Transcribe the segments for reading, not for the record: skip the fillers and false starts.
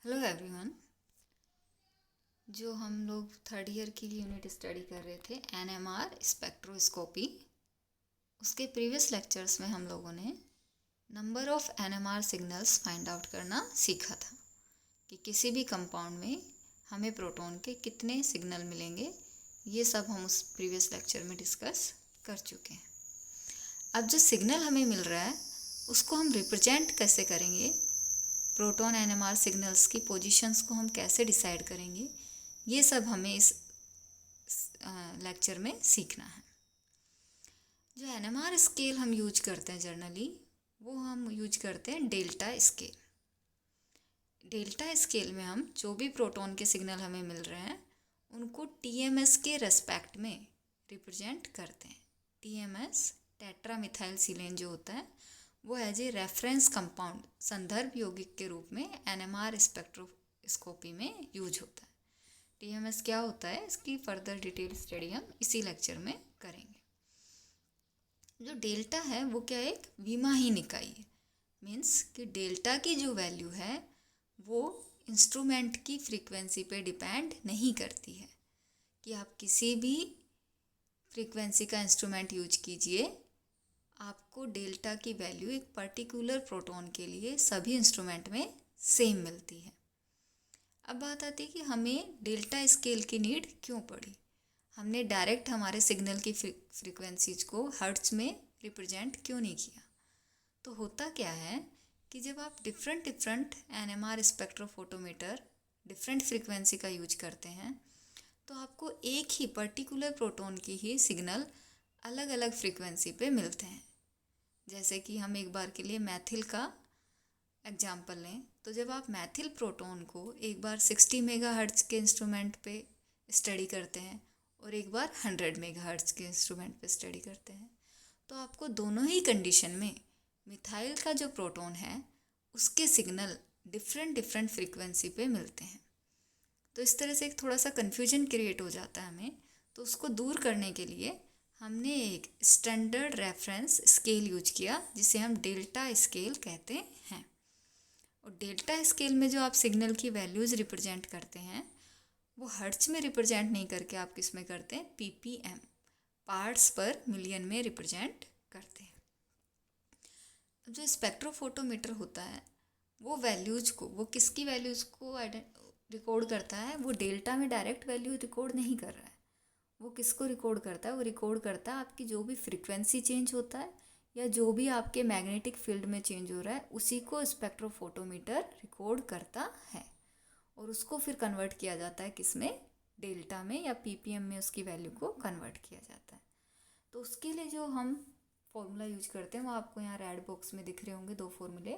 Hello everyone. जो हम लोग थर्ड ईयर की यूनिट स्टडी कर रहे थे एनएमआर स्पेक्ट्रोस्कोपी, उसके प्रीवियस लेक्चर्स में हम लोगों ने number of NMR signals find out करना सीखा था कि किसी भी कंपाउंड में हमें प्रोटॉन के कितने सिग्नल मिलेंगे। ये सब हम उस प्रीवियस लेक्चर में डिस्कस कर चुके हैं। अब जो सिग्नल हमें मिल रहा है उसको हम रिप्रेजेंट कैसे करेंगे, प्रोटॉन एनएमआर सिग्नल्स की पोजीशंस को हम कैसे डिसाइड करेंगे, ये सब हमें इस लेक्चर में सीखना है। जो एनएमआर स्केल हम यूज करते हैं जनरली, वो हम यूज करते हैं डेल्टा स्केल। डेल्टा स्केल में हम जो भी प्रोटॉन के सिग्नल हमें मिल रहे हैं उनको टीएमएस के रेस्पेक्ट में रिप्रेजेंट करते हैं। टीएमएस टेट्रामिथाइल सिलेन जो होता है वो एज ए रेफरेंस कंपाउंड, संदर्भ यौगिक के रूप में एनएमआर स्पेक्ट्रोस्कोपी में यूज होता है। टीएमएस क्या होता है, इसकी फर्दर डिटेल स्टडी हम इसी लेक्चर में करेंगे। जो डेल्टा है वो क्या है, एक विमाहीन इकाई है। मीन्स कि डेल्टा की जो वैल्यू है वो इंस्ट्रूमेंट की फ्रीक्वेंसी पे डिपेंड नहीं करती है। कि आप किसी भी फ्रीक्वेंसी का इंस्ट्रूमेंट यूज कीजिए, आपको डेल्टा की वैल्यू एक पर्टिकुलर प्रोटॉन के लिए सभी इंस्ट्रूमेंट में सेम मिलती है। अब बात आती है कि हमें डेल्टा स्केल की नीड क्यों पड़ी। हमने डायरेक्ट हमारे सिग्नल की फ्रीक्वेंसीज को हर्ट्ज में रिप्रेजेंट क्यों नहीं किया। तो होता क्या है कि जब आप different NMR spectrophotometer different frequency का यूज करते हैं तो आपको एक ही पर्टिकुलर प्रोटॉन की ही सिग्नल अलग अलग फ्रीक्वेंसी पे मिलते हैं। जैसे कि हम एक बार के लिए मैथिल का एग्जाम्पल लें, तो जब आप मैथिल प्रोटॉन को एक बार 60 मेगाहर्ट्ज के इंस्ट्रूमेंट पे स्टडी करते हैं और एक बार 100 मेगाहर्ट्ज के इंस्ट्रूमेंट पे स्टडी करते हैं, तो आपको दोनों ही कंडीशन में मिथाइल का जो प्रोटॉन है उसके सिग्नल डिफरेंट फ्रीक्वेंसी पे मिलते हैं। तो इस तरह से एक थोड़ा सा कन्फ्यूजन क्रिएट हो जाता है हमें। तो उसको दूर करने के लिए हमने एक स्टैंडर्ड रेफरेंस स्केल यूज किया जिसे हम डेल्टा स्केल कहते हैं। और डेल्टा स्केल में जो आप सिग्नल की वैल्यूज़ रिप्रेजेंट करते हैं वो हर्ट्ज में रिप्रेजेंट नहीं करके आप किस में करते हैं, पीपीएम, पार्ट्स पर मिलियन में रिप्रेजेंट करते हैं। जो स्पेक्ट्रोफोटोमीटर होता है वो वैल्यूज़ को, वो किसकी वैल्यूज़ को रिकॉर्ड करता है, वो डेल्टा में डायरेक्ट वैल्यू रिकॉर्ड नहीं कर रहा है। वो किसको रिकॉर्ड करता है, वो रिकॉर्ड करता है आपकी जो भी फ्रीक्वेंसी चेंज होता है या जो भी आपके मैग्नेटिक फील्ड में चेंज हो रहा है उसी को स्पेक्ट्रोफोटोमीटर रिकॉर्ड करता है। और उसको फिर कन्वर्ट किया जाता है किसमें, डेल्टा में या पीपीएम में उसकी वैल्यू को कन्वर्ट किया जाता है। तो उसके लिए जो हम फॉर्मूला यूज करते हैं वो आपको यहाँ रेड बॉक्स में दिख रहे होंगे, दो फॉर्मूले।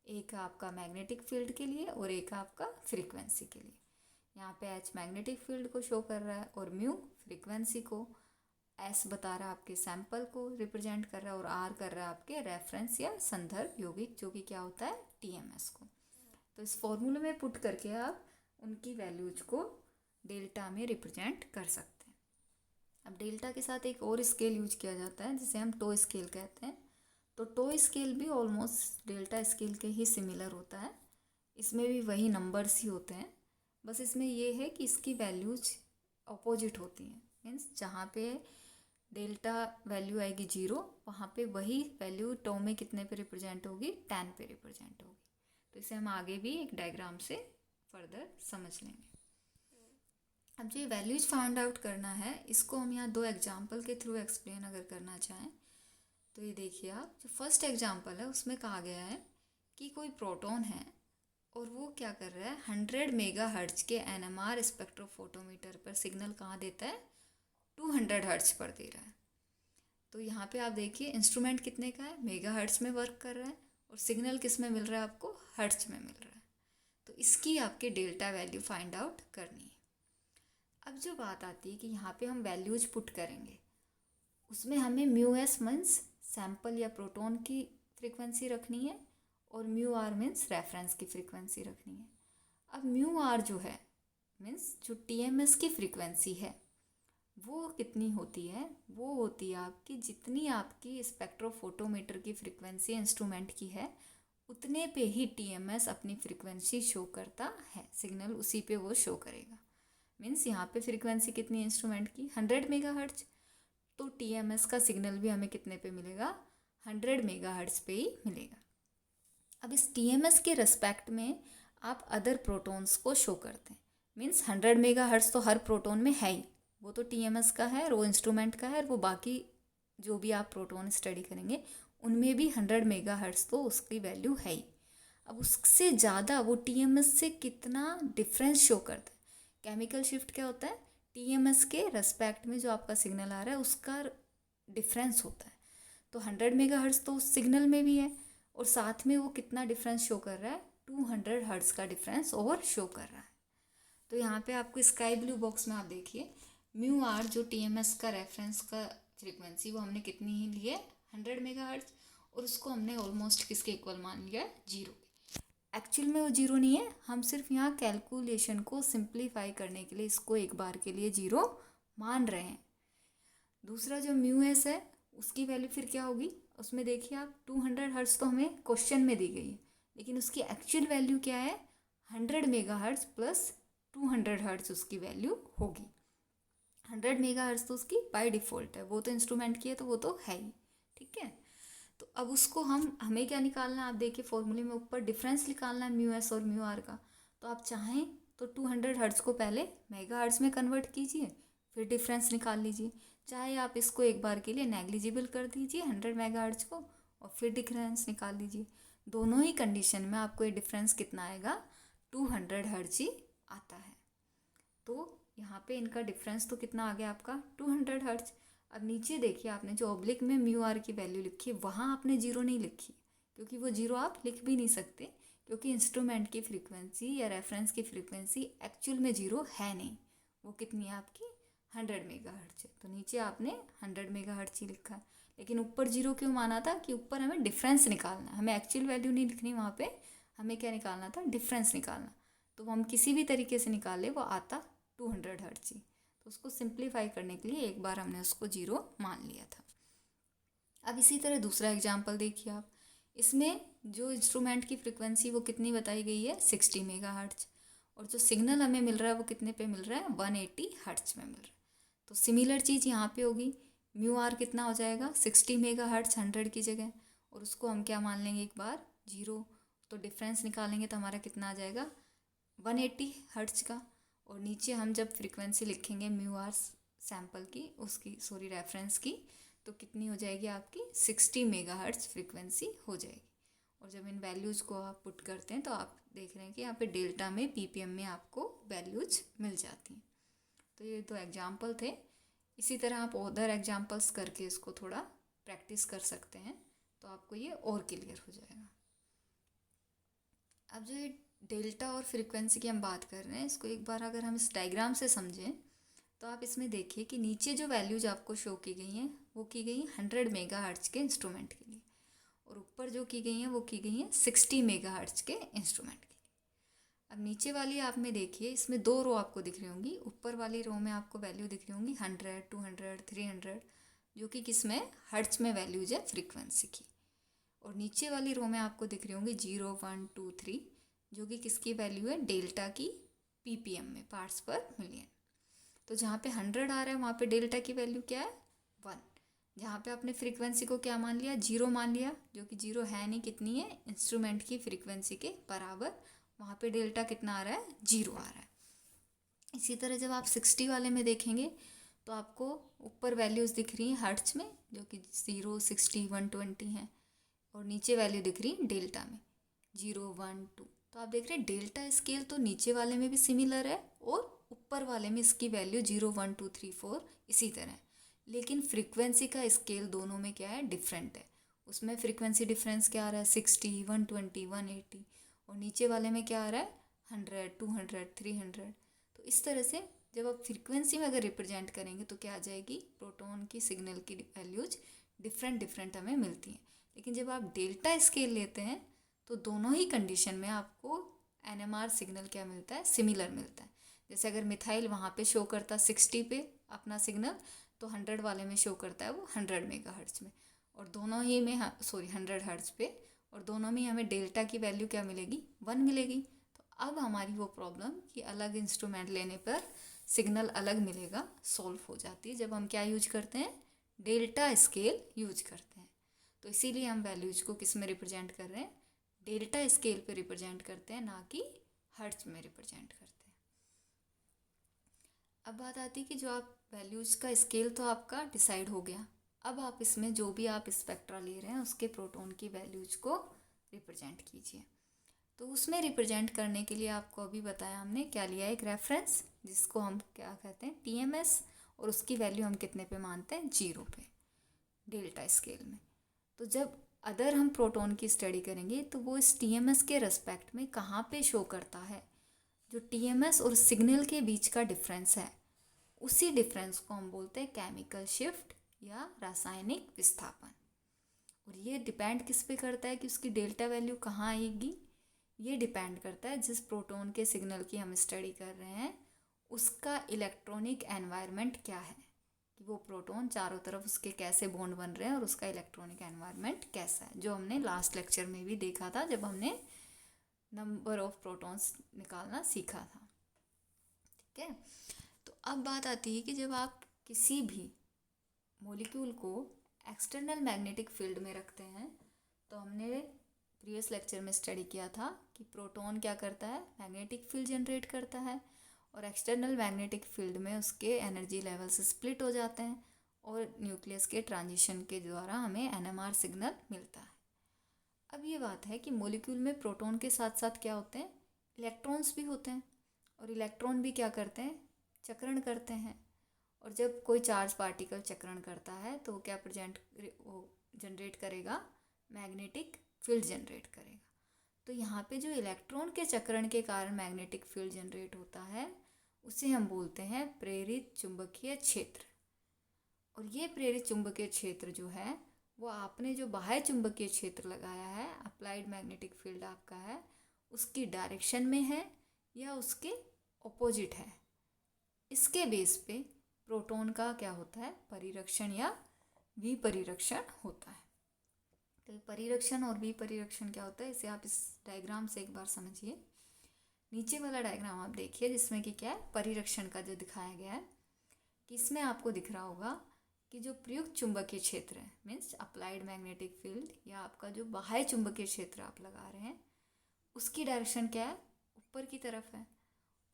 एक आपका मैग्नेटिक फील्ड के लिए और एक आपका फ्रीक्वेंसी के लिए। यहाँ पे एच मैग्नेटिक फील्ड को शो कर रहा है और म्यू फ्रीक्वेंसी को, एस बता रहा है आपके सैंपल को रिप्रेजेंट कर रहा है और आर कर रहा है आपके रेफरेंस या संदर्भ यौगिक जो कि क्या होता है, टीएमएस को। तो इस फॉर्मूले में पुट करके आप उनकी वैल्यूज को डेल्टा में रिप्रेजेंट कर सकते हैं। अब डेल्टा के साथ एक और स्केल यूज किया जाता है जिसे हम टो स्केल कहते हैं। तो टो स्केल भी ऑलमोस्ट डेल्टा स्केल के ही सिमिलर होता है। इसमें भी वही नंबर्स ही होते हैं, बस इसमें ये है कि इसकी वैल्यूज अपोजिट होती हैं। मीन्स जहाँ पे डेल्टा वैल्यू आएगी 0, वहाँ पे वही वैल्यू टो में कितने पे रिप्रेजेंट होगी, 10 पे रिप्रेजेंट होगी। तो इसे हम आगे भी एक डायग्राम से फर्दर समझ लेंगे। अब जो ये वैल्यूज फाइंड आउट करना है इसको हम यहाँ दो एग्जाम्पल के थ्रू एक्सप्लेन अगर करना चाहें तो ये देखिए आप, जो फर्स्ट एग्जाम्पल है उसमें कहा गया है कि कोई प्रोटॉन है और वो क्या कर रहा है, 100 मेगाहर्ट्ज के एनएमआर स्पेक्ट्रोफोटोमीटर पर सिग्नल कहाँ देता है, 200 हर्ट्ज पर दे रहा है। तो यहाँ पे आप देखिए इंस्ट्रूमेंट कितने का है, मेगाहर्ट्ज में वर्क कर रहा है और सिग्नल किस में मिल रहा है आपको, हर्ट्ज में मिल रहा है। तो इसकी आपके डेल्टा वैल्यू फाइंड आउट करनी है। अब जो बात आती है कि यहाँ पे हम वैल्यूज पुट करेंगे, उसमें हमें म्यू एस मीन्स सैंपल या प्रोटॉन की फ्रीक्वेंसी रखनी है और म्यू आर मीन्स रेफरेंस की फ्रीक्वेंसी रखनी है। अब म्यू आर जो है मीन्स जो टीएमएस की फ्रीक्वेंसी है वो कितनी होती है, वो होती है आपकी जितनी आपकी स्पेक्ट्रोफोटोमीटर की फ्रीक्वेंसी इंस्ट्रूमेंट की है उतने पे ही टीएमएस अपनी फ्रीक्वेंसी शो करता है, सिग्नल उसी पे वो शो करेगा। मीन्स यहाँ पे फ्रीक्वेंसी कितनी है इंस्ट्रूमेंट की 100 मेगाहर्ट्ज, तो टीएमएस का सिग्नल भी हमें कितने पे मिलेगा 100 मेगाहर्ट्ज पे ही मिलेगा। अब इस टीएमएस के रिस्पेक्ट में आप अदर प्रोटॉन्स को शो करते हैं। मीन्स 100 मेगाहर्ट्ज तो हर प्रोटॉन में है ही, वो तो टीएमएस का है और वो इंस्ट्रूमेंट का है, और वो बाकी जो भी आप प्रोटॉन स्टडी करेंगे उनमें भी 100 मेगाहर्ट्ज तो उसकी वैल्यू है ही। अब उससे ज़्यादा वो टीएमएस से कितना डिफरेंस शो करता है। केमिकल शिफ्ट क्या होता है, टीएमएस के रेस्पेक्ट में जो आपका सिग्नल आ रहा है उसका डिफरेंस होता है। तो 100 मेगाहर्ट्ज तो उस सिग्नल में भी है, और साथ में वो कितना डिफरेंस शो कर रहा है 200 हर्ट्ज का डिफरेंस और शो कर रहा है। तो यहाँ पे आपको स्काई ब्लू बॉक्स में आप देखिए म्यू आर जो टीएमएस का रेफरेंस का फ्रीक्वेंसी वो हमने कितनी ही ली है 100 मेगाहर्ट्ज, और उसको हमने ऑलमोस्ट किसके इक्वल मान लिया है 0। एक्चुअल में वो 0 नहीं है, हम सिर्फ यहाँ कैलकुलेशन को सिंप्लीफाई करने के लिए इसको एक बार के लिए 0 मान रहे हैं। दूसरा जो म्यू एस है उसकी वैल्यू फिर क्या होगी, उसमें देखिए आप 200 हर्ट्ज तो हमें क्वेश्चन में दी गई है, लेकिन उसकी एक्चुअल वैल्यू क्या है 100 मेगाहर्ट्ज प्लस 200 हर्ट्ज उसकी वैल्यू होगी। 100 मेगाहर्ट्ज तो उसकी बाय डिफ़ॉल्ट है, वो तो इंस्ट्रूमेंट की है तो वो तो है ही, ठीक है। तो अब उसको हमें क्या निकालना है, आप देखिए फॉर्मूले में ऊपर डिफरेंस निकालना है म्यू एस और म्यू आर का। तो आप चाहें तो 200 हर्ट्ज को पहले मेगाहर्ट्ज में कन्वर्ट कीजिए, फिर डिफरेंस निकाल लीजिए। चाहे आप इसको एक बार के लिए नेग्लिजिबल कर दीजिए 100 मेगाहर्ट्ज को, और फिर डिफरेंस निकाल लीजिए। दोनों ही कंडीशन में आपको ये डिफरेंस कितना आएगा 200 हर्ट्ज ही आता है। तो यहाँ पे इनका डिफरेंस तो कितना आ गया आपका 200 हर्ट्ज। अब नीचे देखिए आपने जो ऑब्लिक में म्यू आर की वैल्यू लिखी है वहाँ आपने 0 नहीं लिखी, क्योंकि वो 0 आप लिख भी नहीं सकते, क्योंकि इंस्ट्रूमेंट की फ्रीक्वेंसी या रेफरेंस की फ्रीक्वेंसी एक्चुअल में 0 है नहीं। वो कितनी है आपकी 100 मेगाहर्ट्ज है, तो नीचे आपने 100 मेगाहर्ट्ज ही लिखा है। लेकिन ऊपर 0 क्यों माना था कि ऊपर हमें डिफरेंस निकालना है, हमें एक्चुअल वैल्यू नहीं लिखनी वहाँ पे, हमें क्या निकालना था डिफरेंस निकालना। तो हम किसी भी तरीके से निकाले वो आता 200 हर्ट्ज ही। तो उसको सिंप्लीफाई करने के लिए एक बार हमने उसको 0 मान लिया था। अब इसी तरह दूसरा एग्जाम्पल देखिए आप, इसमें जो इंस्ट्रूमेंट की फ्रीक्वेंसी वो कितनी बताई गई है 60 मेगाहर्ट्ज, और जो सिग्नल हमें मिल रहा है वो कितने पे मिल रहा है 180 हर्ट्ज में मिल रहा है। तो सिमिलर चीज़ यहाँ पे होगी, म्यू आर कितना हो जाएगा 60 मेगाहर्ट्ज 100 की जगह, और उसको हम क्या मान लेंगे एक बार 0। तो डिफरेंस निकालेंगे तो हमारा कितना आ जाएगा 180 हर्ट्ज का, और नीचे हम जब फ्रीक्वेंसी लिखेंगे म्यू आर सैम्पल की उसकी रेफरेंस की, तो कितनी हो जाएगी आपकी 60 मेगाहर्ट्ज फ्रीक्वेंसी हो जाएगी। और जब इन वैल्यूज़ को आप पुट करते हैं तो आप देख रहे हैं कि यहाँ पे डेल्टा में पीपीएम में आपको वैल्यूज मिल जाती हैं। तो ये दो एग्जाम्पल थे। इसी तरह आप अदर एग्जाम्पल्स करके इसको थोड़ा प्रैक्टिस कर सकते हैं, तो आपको ये और क्लियर हो जाएगा। अब जो ये डेल्टा और फ्रीक्वेंसी की हम बात कर रहे हैं, इसको एक बार अगर हम इस डायग्राम से समझें तो आप इसमें देखिए कि नीचे जो वैल्यूज आपको शो की गई हैं वो की गई 100 मेगाहर्ट्ज के इंस्ट्रूमेंट के लिए, और ऊपर जो की गई हैं वो की गई हैं 60 मेगाहर्ट्ज के इंस्ट्रूमेंट के लिए। अब नीचे वाली आप में देखिए इसमें 2 रो आपको दिख रही होंगी, ऊपर वाली रो में आपको वैल्यू दिख रही होंगी 100, 200, 300, जो कि किस में हर्ट्ज में वैल्यूज है फ्रीक्वेंसी की, और नीचे वाली रो में आपको दिख रही होंगी 0, 1, 2, 3, जो कि किसकी वैल्यू है डेल्टा की पीपीएम में पार्ट्स पर मिलियन। तो जहाँ पे 100 आ रहा है वहाँ पे डेल्टा की वैल्यू क्या है 1। जहाँ पे आपने फ्रीक्वेंसी को क्या मान लिया 0 मान लिया, जो कि 0 है नहीं, कितनी है इंस्ट्रूमेंट की फ्रीक्वेंसी के बराबर, वहाँ पे डेल्टा कितना आ रहा है 0 आ रहा है। इसी तरह जब आप 60 वाले में देखेंगे तो आपको ऊपर वैल्यूज़ दिख रही हैं हर्ट्ज में, जो कि 0, 60, 120 हैं, और नीचे वैल्यू दिख रही है डेल्टा में 0, 1, 2। तो आप देख रहे हैं डेल्टा स्केल तो नीचे वाले में भी सिमिलर है और ऊपर वाले में इसकी वैल्यू 0, 1, 2, 3, 4 इसी तरह है, लेकिन फ्रीक्वेंसी का स्केल दोनों में क्या है डिफरेंट है। उसमें फ्रीक्वेंसी डिफरेंस क्या आ रहा है 60, 120, 180, और नीचे वाले में क्या आ रहा है 100, 200, 300। तो इस तरह से जब आप फ्रीक्वेंसी में अगर रिप्रेजेंट करेंगे तो क्या आ जाएगी प्रोटॉन की सिग्नल की वैल्यूज डिफरेंट हमें मिलती हैं। लेकिन जब आप डेल्टा स्केल लेते हैं तो दोनों ही कंडीशन में आपको एनएमआर सिग्नल क्या मिलता है सिमिलर मिलता है। जैसे अगर मिथाइल वहाँ पे शो करता 60 पे अपना सिग्नल, तो 100 वाले में शो करता है वो 100 मेगाहर्ट्ज में, और दोनों ही में 100 हर्ट्ज पे, और दोनों में हमें डेल्टा की वैल्यू क्या मिलेगी, 1 मिलेगी। तो अब हमारी वो प्रॉब्लम कि अलग इंस्ट्रूमेंट लेने पर सिग्नल अलग मिलेगा सॉल्व हो जाती है जब हम क्या यूज करते हैं, डेल्टा स्केल यूज करते हैं। तो इसीलिए हम वैल्यूज को किस में रिप्रेजेंट कर रहे हैं, डेल्टा स्केल पे रिप्रेजेंट करते हैं, ना कि हर्ट्ज में रिप्रेजेंट करते हैं। अब बात आती है कि जो आप वैल्यूज का स्केल तो आपका डिसाइड हो गया, अब आप इसमें जो भी आप स्पेक्ट्रा ले रहे हैं उसके प्रोटॉन की वैल्यूज को रिप्रेजेंट कीजिए। तो उसमें रिप्रेजेंट करने के लिए आपको अभी बताया हमने क्या लिया है, एक रेफरेंस जिसको हम क्या कहते हैं, TMS, और उसकी वैल्यू हम कितने पे मानते हैं, 0 पे डेल्टा स्केल में। तो जब अदर हम प्रोटॉन की स्टडी करेंगे तो वो इस TMS के रेस्पेक्ट में कहाँ पे शो करता है, जो TMS और सिग्नल के बीच का डिफरेंस है, उसी डिफरेंस को हम बोलते हैं केमिकल शिफ्ट या रासायनिक विस्थापन। और ये डिपेंड किस पे करता है कि उसकी डेल्टा वैल्यू कहाँ आएगी, ये डिपेंड करता है जिस प्रोटॉन के सिग्नल की हम स्टडी कर रहे हैं उसका इलेक्ट्रॉनिक एनवायरनमेंट क्या है, कि वो प्रोटॉन चारों तरफ उसके कैसे बॉन्ड बन रहे हैं और उसका इलेक्ट्रॉनिक एनवायरनमेंट कैसा है, जो हमने लास्ट लेक्चर में भी देखा था जब हमने नंबर ऑफ प्रोटॉन्स निकालना सीखा था। ठीक है, तो अब बात आती है कि जब आप किसी भी मॉलिक्यूल को एक्सटर्नल मैग्नेटिक फील्ड में रखते हैं, तो हमने प्रीवियस लेक्चर में स्टडी किया था कि प्रोटॉन क्या करता है, मैग्नेटिक फील्ड जनरेट करता है, और एक्सटर्नल मैग्नेटिक फील्ड में उसके एनर्जी लेवल्स स्प्लिट हो जाते हैं और न्यूक्लियस के ट्रांजिशन के द्वारा हमें NMR सिग्नल मिलता है। अब ये बात है कि मॉलिक्यूल में प्रोटॉन के साथ साथ क्या होते हैं, इलेक्ट्रॉन्स भी होते हैं, और इलेक्ट्रॉन भी क्या करते हैं, चक्रण करते हैं। और जब कोई चार्ज पार्टिकल चक्रण करता है तो वो क्या जनरेट करेगा, मैग्नेटिक फील्ड जनरेट करेगा। तो यहाँ पे जो इलेक्ट्रॉन के चक्रण के कारण मैग्नेटिक फील्ड जनरेट होता है उसे हम बोलते हैं प्रेरित चुंबकीय क्षेत्र। और ये प्रेरित चुंबकीय क्षेत्र जो है वो आपने जो बाह्य चुंबकीय क्षेत्र लगाया है, अप्लाइड मैग्नेटिक फील्ड आपका है, उसकी डायरेक्शन में है या उसके ऑपोजिट है, इसके बेस पे प्रोटॉन का क्या होता है, परिरक्षण या विपरिरक्षण होता है। तो परिरक्षण और विपरिरक्षण क्या होता है, इसे आप इस डायग्राम से एक बार समझिए। नीचे वाला डायग्राम आप देखिए जिसमें कि क्या है, परिरक्षण का जो दिखाया गया है, कि इसमें आपको दिख रहा होगा कि जो प्रयुक्त चुंबकीय क्षेत्र है, मीन्स अप्लाइड मैग्नेटिक फील्ड या आपका जो बाह्य चुंबकीय क्षेत्र आप लगा रहे हैं, उसकी डायरेक्शन क्या है, ऊपर की तरफ है।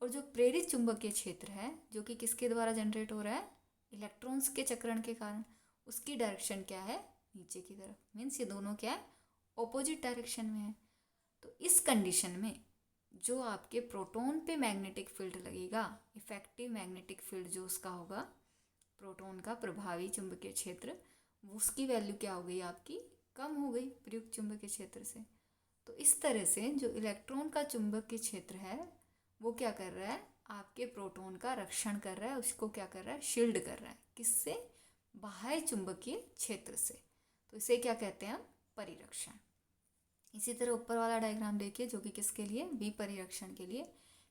और जो प्रेरित चुंबकीय क्षेत्र है जो कि किसके द्वारा जनरेट हो रहा है, इलेक्ट्रॉन्स के चक्रण के कारण, उसकी डायरेक्शन क्या है, नीचे की तरफ। मीन्स ये दोनों क्या है, ऑपोजिट डायरेक्शन में है। तो इस कंडीशन में जो आपके प्रोटॉन पे मैग्नेटिक फील्ड लगेगा, इफेक्टिव मैग्नेटिक फील्ड जो उसका होगा, प्रोटॉन का प्रभावी चुंबकीय क्षेत्र, उसकी वैल्यू क्या हो गई आपकी, कम हो गई प्रयुक्त चुंबकीय क्षेत्र से। तो इस तरह से जो इलेक्ट्रॉन का चुंबकीय क्षेत्र है वो क्या कर रहा है, आपके प्रोटॉन का रक्षण कर रहा है, उसको क्या कर रहा है, शील्ड कर रहा है, किससे, बाह्य चुंबकीय क्षेत्र से। तो इसे क्या कहते हैं हम, परिरक्षण। इसी तरह ऊपर वाला डायग्राम देखिए जो कि किसके लिए, विपरिरक्षण के लिए।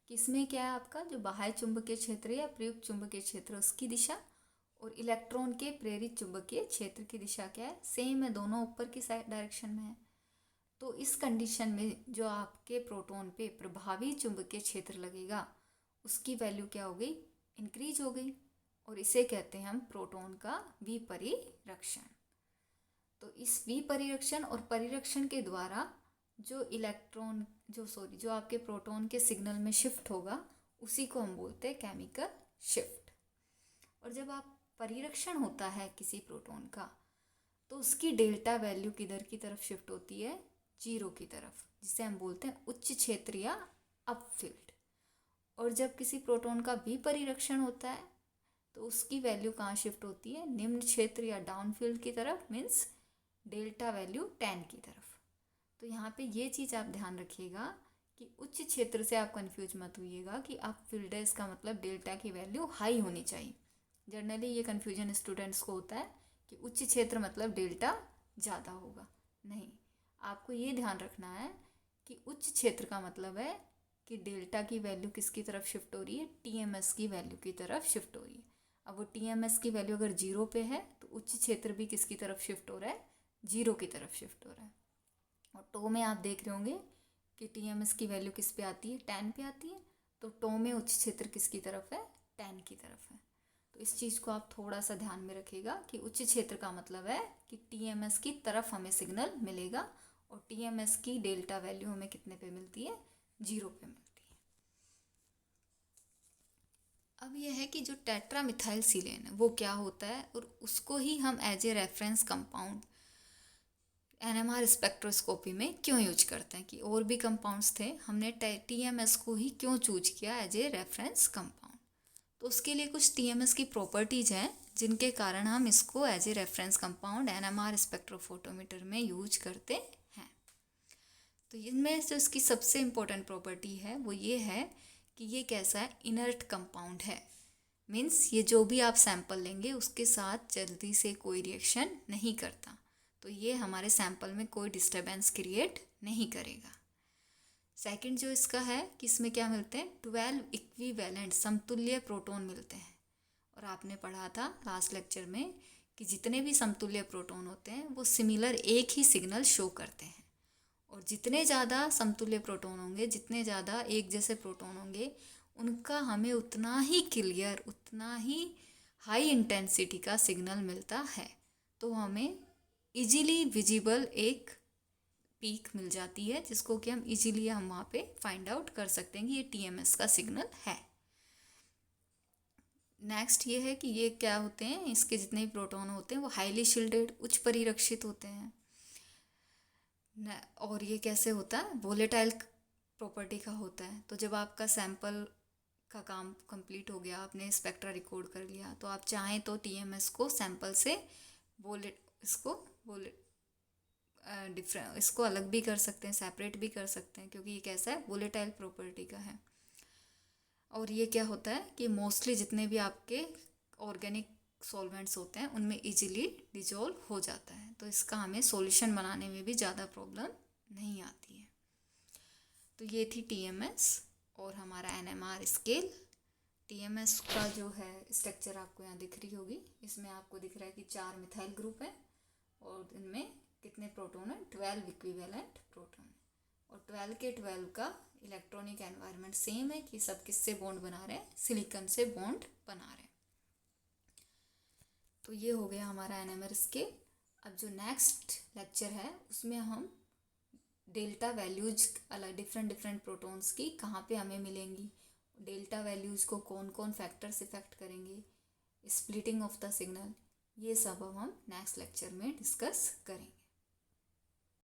किसमें क्या है आपका जो बाह्य चुंबकीय क्षेत्र या प्रयुक्त चुंबकीय क्षेत्र उसकी दिशा, और इलेक्ट्रॉन के प्रेरित चुंबकीय क्षेत्र की दिशा क्या है, सेम है, दोनों ऊपर की साइड डायरेक्शन में है। तो इस कंडीशन में जो आपके प्रोटॉन पे प्रभावी चुंबकीय क्षेत्र लगेगा उसकी वैल्यू क्या हो गई, इंक्रीज हो गई, और इसे कहते हैं हम प्रोटॉन का विपरिरक्षण। तो इस विपरिरक्षण और परिरक्षण के द्वारा जो इलेक्ट्रॉन जो आपके प्रोटॉन के सिग्नल में शिफ्ट होगा उसी को हम बोलते हैं केमिकल शिफ्ट। और जब आप परिरक्षण होता है किसी प्रोटॉन का तो उसकी डेल्टा वैल्यू किधर की तरफ शिफ्ट होती है, 0 की तरफ, जिसे हम बोलते हैं उच्च क्षेत्र या अप फील्ड। और जब किसी प्रोटॉन का विपरिरक्षण होता है तो उसकी वैल्यू कहाँ शिफ्ट होती है, निम्न क्षेत्र या डाउन फील्ड की तरफ, मीन्स डेल्टा वैल्यू 10 की तरफ। तो यहाँ पे ये चीज़ आप ध्यान रखिएगा कि उच्च क्षेत्र से आप कंफ्यूज मत होइएगा कि अप फील्ड है, इसका मतलब डेल्टा की वैल्यू हाई होनी चाहिए। जनरली ये कन्फ्यूजन स्टूडेंट्स को होता है कि उच्च क्षेत्र मतलब डेल्टा ज़्यादा होगा। नहीं, आपको ये ध्यान रखना है कि उच्च क्षेत्र का मतलब है कि डेल्टा की वैल्यू किसकी तरफ शिफ्ट हो रही है, TMS की वैल्यू की तरफ शिफ्ट हो रही है। अब वो TMS की वैल्यू अगर 0 पे है तो उच्च क्षेत्र भी किसकी तरफ शिफ्ट हो रहा है, 0 की तरफ शिफ्ट हो रहा है। और टो में आप देख रहे होंगे कि TMS की वैल्यू किस पे आती है, 10 पे आती है। तो टो में उच्च क्षेत्र किसकी तरफ है, 10 की तरफ है। तो इस चीज़ को आप थोड़ा सा ध्यान में रखिएगा कि उच्च क्षेत्र का मतलब है कि TMS की तरफ हमें सिग्नल मिलेगा, और TMS की डेल्टा वैल्यू हमें कितने पे मिलती है, 0 पे मिलती है। अब यह है कि जो टेट्रामिथाइलसिलेन है वो क्या होता है, और उसको ही हम as a reference compound NMR spectroscopy में क्यों यूज करते हैं, कि और भी कंपाउंड्स थे, हमने TMS को ही क्यों चूज किया एज ए रेफरेंस कंपाउंड। तो उसके लिए कुछ TMS की प्रॉपर्टीज हैं जिनके कारण हम इसको as a reference compound NMR spectrophotometer में यूज करते हैं। तो इनमें जो इसकी सबसे इम्पोर्टेंट प्रॉपर्टी है वो ये है कि ये कैसा है, इनर्ट कंपाउंड है। मीन्स ये जो भी आप सैंपल लेंगे उसके साथ जल्दी से कोई रिएक्शन नहीं करता, तो ये हमारे सैंपल में कोई डिस्टर्बेंस क्रिएट नहीं करेगा। सेकंड जो इसका है कि इसमें क्या मिलते हैं, 12 इक्विवेलेंट समतुल्य प्रोटॉन मिलते हैं। और आपने पढ़ा था लास्ट लेक्चर में कि जितने भी समतुल्य प्रोटॉन होते हैं वो सिमिलर एक ही सिग्नल शो करते हैं, और जितने ज़्यादा समतुल्य प्रोटॉन होंगे, जितने ज़्यादा एक जैसे प्रोटॉन होंगे, उनका हमें उतना ही क्लियर, उतना ही हाई इंटेंसिटी का सिग्नल मिलता है। तो हमें इजीली विजिबल एक पीक मिल जाती है, जिसको कि हम इजीली हम वहाँ पे फाइंड आउट कर सकते हैं कि ये TMS का सिग्नल है। नेक्स्ट ये है कि ये क्या होते हैं, इसके जितने भी प्रोटॉन होते हैं वो हाईली शील्डेड, उच्च परिरक्षित होते हैं। और ये कैसे होता है, वोलेटाइल प्रॉपर्टी का होता है। तो जब आपका सैंपल का काम कंप्लीट हो गया, आपने स्पेक्ट्रा रिकॉर्ड कर लिया, तो आप चाहें तो TMS को सैंपल से इसको अलग भी कर सकते हैं, सेपरेट भी कर सकते हैं, क्योंकि ये कैसा है, वोलेटाइल प्रॉपर्टी का है। और ये क्या होता है कि मोस्टली जितने भी आपके ऑर्गेनिक सॉल्वेंट्स होते हैं उनमें इजीली डिजोल्व हो जाता है, तो इसका हमें सॉल्यूशन बनाने में भी ज़्यादा प्रॉब्लम नहीं आती है। तो ये थी TMS और हमारा NMR स्केल। TMS का जो है स्ट्रक्चर आपको यहाँ दिख रही होगी, इसमें आपको दिख रहा है कि 4 मिथाइल ग्रुप है, और इनमें कितने प्रोटॉन है, 12 इक्विवेलेंट प्रोटॉन। और 12 के 12 का इलेक्ट्रॉनिक एनवायरनमेंट सेम है कि सब किससे बॉन्ड बना रहे हैं, सिलिकॉन से बॉन्ड बना रहे हैं। तो ये हो गया हमारा NMR स्केल। अब जो नेक्स्ट लेक्चर है उसमें हम डेल्टा वैल्यूज अलग डिफरेंट प्रोटॉन्स की कहाँ पे हमें मिलेंगी, डेल्टा वैल्यूज को कौन कौन फैक्टर्स इफेक्ट करेंगे, स्प्लिटिंग ऑफ द सिग्नल, ये सब अब हम नेक्स्ट लेक्चर में डिस्कस करेंगे।